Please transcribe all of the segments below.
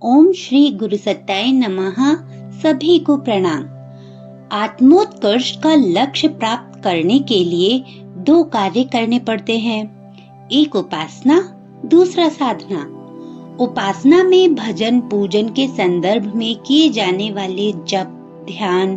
ओम श्री गुरु सत्ताय नमः। सभी को प्रणाम। आत्मोत्कर्ष का लक्ष्य प्राप्त करने के लिए दो कार्य करने पड़ते हैं, एक उपासना, दूसरा साधना। उपासना में भजन पूजन के संदर्भ में किए जाने वाले जप, ध्यान,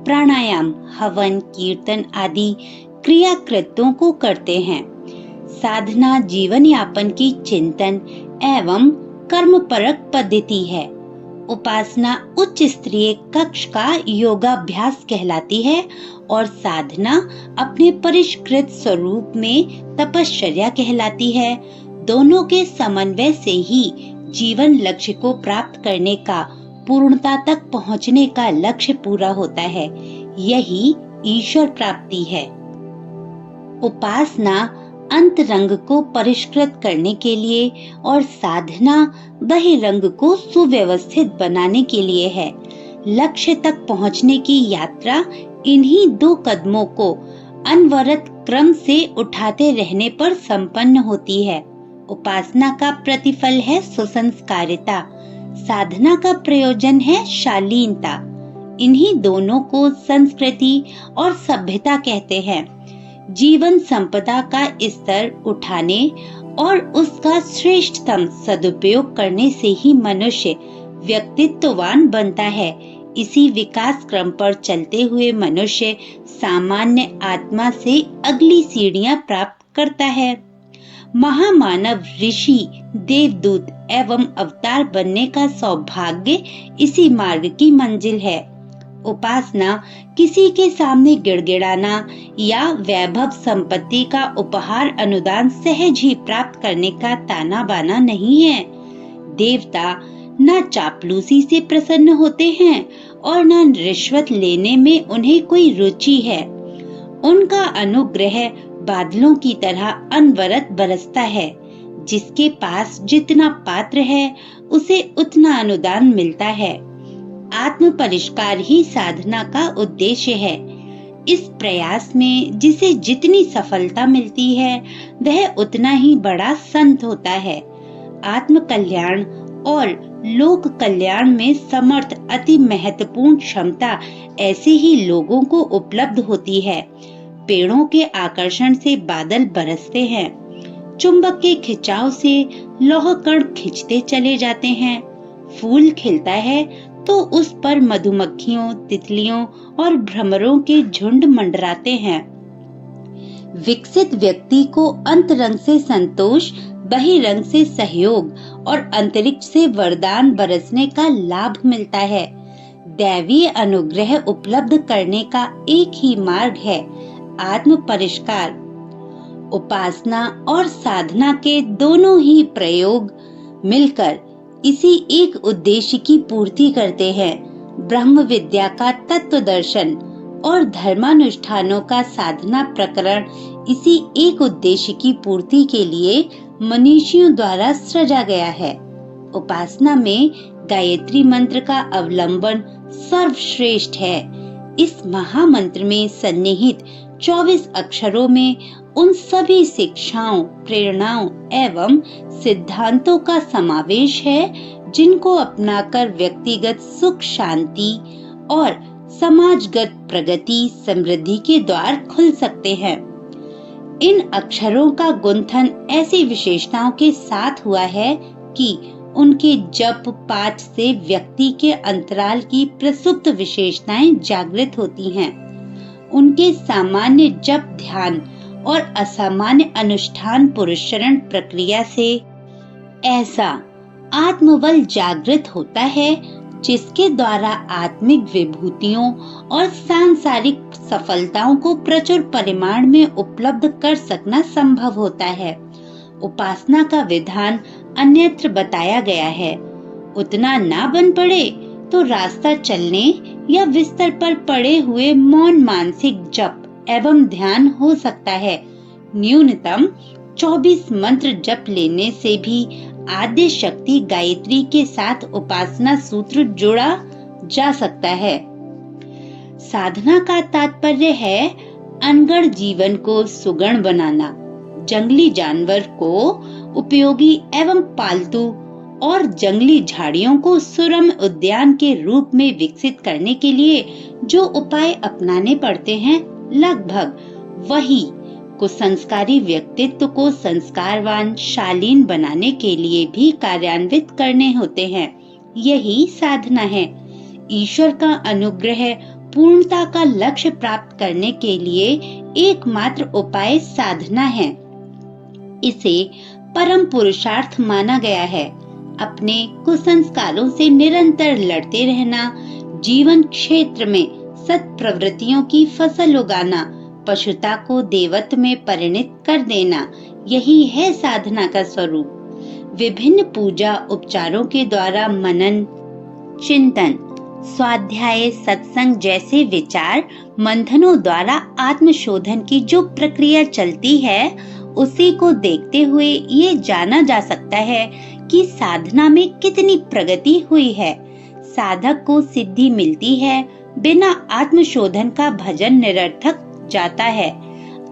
प्राणायाम, हवन, कीर्तन आदि क्रिया कृत्यों को करते हैं। साधना जीवन यापन की चिंतन एवं कर्मपरक पद्धति है। उपासना उच्च स्तरीय कक्ष का योगाभ्यास कहलाती है और साधना अपने परिष्कृत स्वरूप में तपश्चर्या कहलाती है। दोनों के समन्वय से ही जीवन लक्ष्य को प्राप्त करने का, पूर्णता तक पहुंचने का लक्ष्य पूरा होता है। यही ईश्वर प्राप्ति है। उपासना अंतरंग को परिष्कृत करने के लिए और साधना बहिरंग को सुव्यवस्थित बनाने के लिए है। लक्ष्य तक पहुंचने की यात्रा इन्हीं दो कदमों को अनवरत क्रम से उठाते रहने पर संपन्न होती है। उपासना का प्रतिफल है सुसंस्कारिता, साधना का प्रयोजन है शालीनता। इन्हीं दोनों को संस्कृति और सभ्यता कहते हैं। जीवन संपदा का स्तर उठाने और उसका श्रेष्ठतम सदुपयोग करने से ही मनुष्य व्यक्तित्ववान बनता है। इसी विकास क्रम पर चलते हुए मनुष्य सामान्य आत्मा से अगली सीढ़ियां प्राप्त करता है। महामानव, ऋषि, देवदूत एवं अवतार बनने का सौभाग्य इसी मार्ग की मंजिल है। उपासना किसी के सामने गिड़गिड़ाना या वैभव संपत्ति का उपहार अनुदान सहज ही प्राप्त करने का ताना बाना नहीं है। देवता न चापलूसी से प्रसन्न होते हैं और न रिश्वत लेने में उन्हें कोई रुचि है। उनका अनुग्रह बादलों की तरह अनवरत बरसता है। जिसके पास जितना पात्र है उसे उतना अनुदान मिलता है। आत्म परिष्कार ही साधना का उद्देश्य है। इस प्रयास में जिसे जितनी सफलता मिलती है वह उतना ही बड़ा संत होता है। आत्म कल्याण और लोक कल्याण में समर्थ अति महत्वपूर्ण क्षमता ऐसे ही लोगों को उपलब्ध होती है। पेड़ों के आकर्षण से बादल बरसते हैं, चुंबक के खिंचाव से लौह कण खिंचते चले जाते हैं। फूल खिलता है तो उस पर मधुमक्खियों, तितलियों और भ्रमरों के झुंड मंडराते हैं। विकसित व्यक्ति को अंतरंग से संतोष, बहिरंग से सहयोग और अंतरिक्ष से वरदान बरसने का लाभ मिलता है। दैवीय अनुग्रह उपलब्ध करने का एक ही मार्ग है, आत्म परिष्कार। उपासना और साधना के दोनों ही प्रयोग मिलकर इसी एक उद्देश्य की पूर्ति करते हैं। ब्रह्म विद्या का तत्व दर्शन और धर्मानुष्ठानों का साधना प्रकरण इसी एक उद्देश्य की पूर्ति के लिए मनीषियों द्वारा सृजा गया है। उपासना में गायत्री मंत्र का अवलंबन सर्वश्रेष्ठ है। इस महामंत्र में सन्निहित 24 अक्षरों में उन सभी शिक्षाओं, प्रेरणाओं एवं सिद्धांतों का समावेश है जिनको अपनाकर व्यक्तिगत सुख, शांति और समाजगत प्रगति, समृद्धि के द्वार खुल सकते हैं। इन अक्षरों का गुंथन ऐसी विशेषताओं के साथ हुआ है कि उनके जप पाठ से व्यक्ति के अंतराल की प्रसुप्त विशेषताएं जागृत होती हैं। उनके सामान्य जप, ध्यान और असामान्य अनुष्ठान पुरुषरण प्रक्रिया से ऐसा आत्मबल जागृत होता है जिसके द्वारा आत्मिक विभूतियों और सांसारिक सफलताओं को प्रचुर परिमाण में उपलब्ध कर सकना संभव होता है। उपासना का विधान अन्यत्र बताया गया है। उतना ना बन पड़े तो रास्ता चलने या बिस्तर पर पड़े हुए मौन मानसिक जप एवं ध्यान हो सकता है। न्यूनतम 24 मंत्र जप लेने से भी आद्य शक्ति गायत्री के साथ उपासना सूत्र जोड़ा जा सकता है। साधना का तात्पर्य है अनगढ़ जीवन को सुगण बनाना, जंगली जानवर को उपयोगी एवं पालतू और जंगली झाड़ियों को सुरम्य उद्यान के रूप में विकसित करने के लिए जो उपाय अपनाने पड़ते हैं, लगभग वही कुसंस्कारी व्यक्तित्व को संस्कारवान, शालीन बनाने के लिए भी कार्यान्वित करने होते हैं। यही साधना है। ईश्वर का अनुग्रह पूर्णता का लक्ष्य प्राप्त करने के लिए एकमात्र उपाय साधना है। इसे परम पुरुषार्थ माना गया है। अपने कुसंस्कारों से निरंतर लड़ते रहना, जीवन क्षेत्र में सत् प्रवृत्तियों की फसल उगाना, पशुता को देवत्व में परिणत कर देना, यही है साधना का स्वरूप। विभिन्न पूजा उपचारों के द्वारा मनन, चिंतन, स्वाध्याय, सत्संग जैसे विचार मंथनों द्वारा आत्मशोधन की जो प्रक्रिया चलती है, उसी को देखते हुए ये जाना जा सकता है कि साधना में कितनी प्रगति हुई है। साधक को सिद्धि मिलती है, बिना आत्मशोधन का भजन निरर्थक जाता है।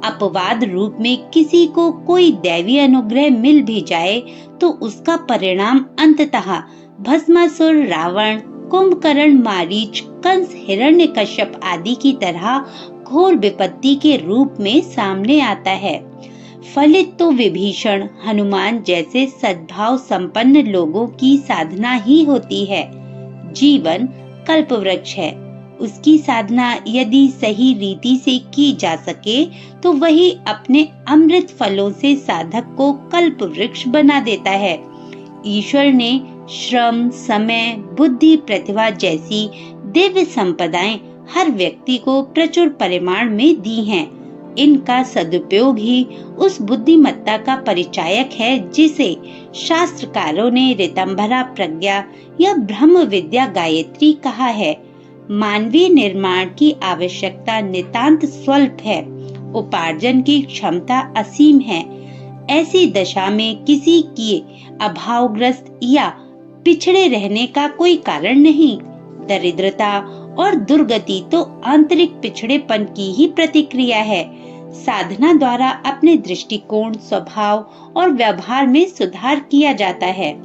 अपवाद रूप में किसी को कोई दैवी अनुग्रह मिल भी जाए तो उसका परिणाम अंततः भस्मासुर, रावण, कुंभकर्ण, मारीच, कंस, हिरण्यकश्यप आदि की तरह घोर विपत्ति के रूप में सामने आता है। फलित तो विभीषण, हनुमान जैसे सद्भाव संपन्न लोगों की साधना ही होती है। जीवन कल्पवृक्ष है। उसकी साधना यदि सही रीति से की जा सके तो वही अपने अमृत फलों से साधक को कल्प वृक्ष बना देता है। ईश्वर ने श्रम, समय, बुद्धि, प्रतिभा जैसी दिव्य संपदाएं हर व्यक्ति को प्रचुर परिमाण में दी हैं। इनका सदुपयोग ही उस बुद्धिमत्ता का परिचायक है जिसे शास्त्रकारों ने ऋतंभरा प्रज्ञा या ब्रह्म विद्या गायत्री कहा है। मानवीय निर्माण की आवश्यकता नितांत स्वल्प है, उपार्जन की क्षमता असीम है। ऐसी दशा में किसी की अभावग्रस्त या पिछड़े रहने का कोई कारण नहीं। दरिद्रता और दुर्गति तो आंतरिक पिछड़ेपन की ही प्रतिक्रिया है। साधना द्वारा अपने दृष्टिकोण, स्वभाव और व्यवहार में सुधार किया जाता है।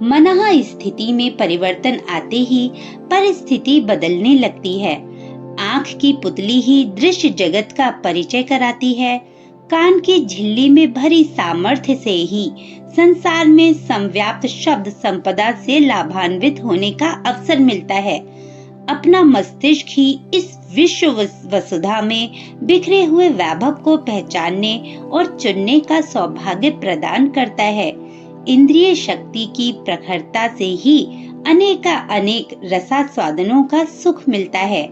मनः स्थिति में परिवर्तन आते ही परिस्थिति बदलने लगती है। आँख की पुतली ही दृश्य जगत का परिचय कराती है। कान की झिल्ली में भरी सामर्थ्य से ही संसार में संव्याप्त शब्द संपदा से लाभान्वित होने का अवसर मिलता है। अपना मस्तिष्क ही इस विश्व वसुधा में बिखरे हुए वैभव को पहचानने और चुनने का सौभाग्य प्रदान करता है। इंद्रिय शक्ति की प्रखरता से ही अनेक रसास्वादनों का सुख मिलता है।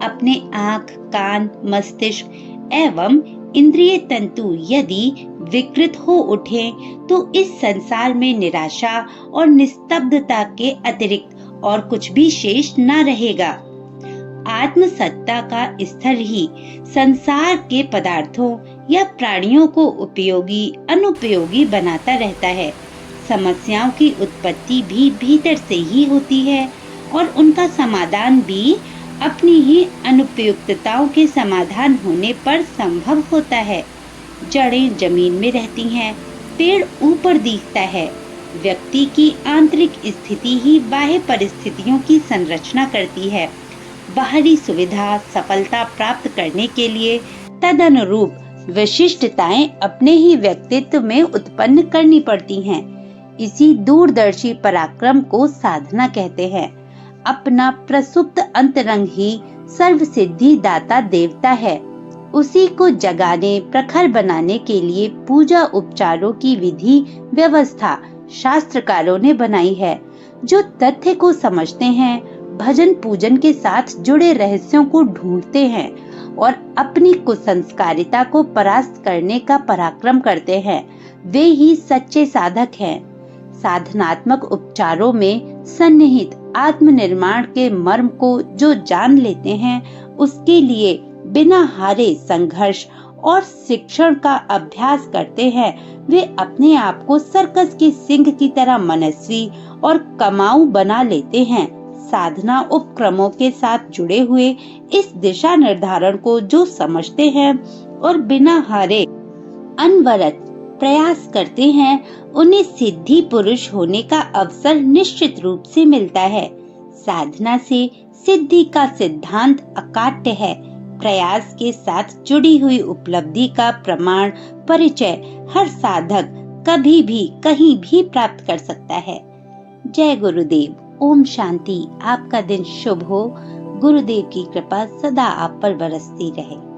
अपने आँख, कान, मस्तिष्क एवं इंद्रिय तंतु यदि विकृत हो उठे तो इस संसार में निराशा और निस्तब्धता के अतिरिक्त और कुछ भी शेष न रहेगा। आत्मसत्ता का स्तर ही संसार के पदार्थों या प्राणियों को उपयोगी, अनुपयोगी बनाता रहता है। समस्याओं की उत्पत्ति भी भीतर से ही होती है और उनका समाधान भी अपनी ही अनुपयुक्तताओं के समाधान होने पर संभव होता है। जड़ें जमीन में रहती हैं, पेड़ ऊपर दिखता है। व्यक्ति की आंतरिक स्थिति ही बाह्य परिस्थितियों की संरचना करती है। बाहरी सुविधा, सफलता प्राप्त करने के लिए तदनुरूप विशिष्टताएं अपने ही व्यक्तित्व में उत्पन्न करनी पड़ती हैं। इसी दूरदर्शी पराक्रम को साधना कहते हैं। अपना प्रसुप्त अंतरंग ही सर्व सिद्धि दाता देवता है। उसी को जगाने, प्रखर बनाने के लिए पूजा उपचारों की विधि व्यवस्था शास्त्रकारों ने बनाई है। जो तथ्य को समझते हैं, भजन पूजन के साथ जुड़े रहस्यों को ढूंढते हैं और अपनी कुसंस्कारिता को परास्त करने का पराक्रम करते हैं, वे ही सच्चे साधक हैं। साधनात्मक उपचारों में सन्निहित आत्मनिर्माण के मर्म को जो जान लेते हैं, उसके लिए बिना हारे संघर्ष और शिक्षण का अभ्यास करते हैं। वे अपने आप को सर्कस के सिंह की तरह मनस्वी और कमाऊ बना लेते हैं। साधना उपक्रमों के साथ जुड़े हुए इस दिशा निर्धारण को जो समझते हैं और बिना हारे अनवरत प्रयास करते हैं, उन्हें सिद्धि पुरुष होने का अवसर निश्चित रूप से मिलता है। साधना से सिद्धि का सिद्धांत अकाट्य है। प्रयास के साथ जुड़ी हुई उपलब्धि का प्रमाण परिचय हर साधक कभी भी कहीं भी प्राप्त कर सकता है। जय गुरुदेव। ओम शांति। आपका दिन शुभ हो। गुरुदेव की कृपा सदा आप पर बरसती रहे।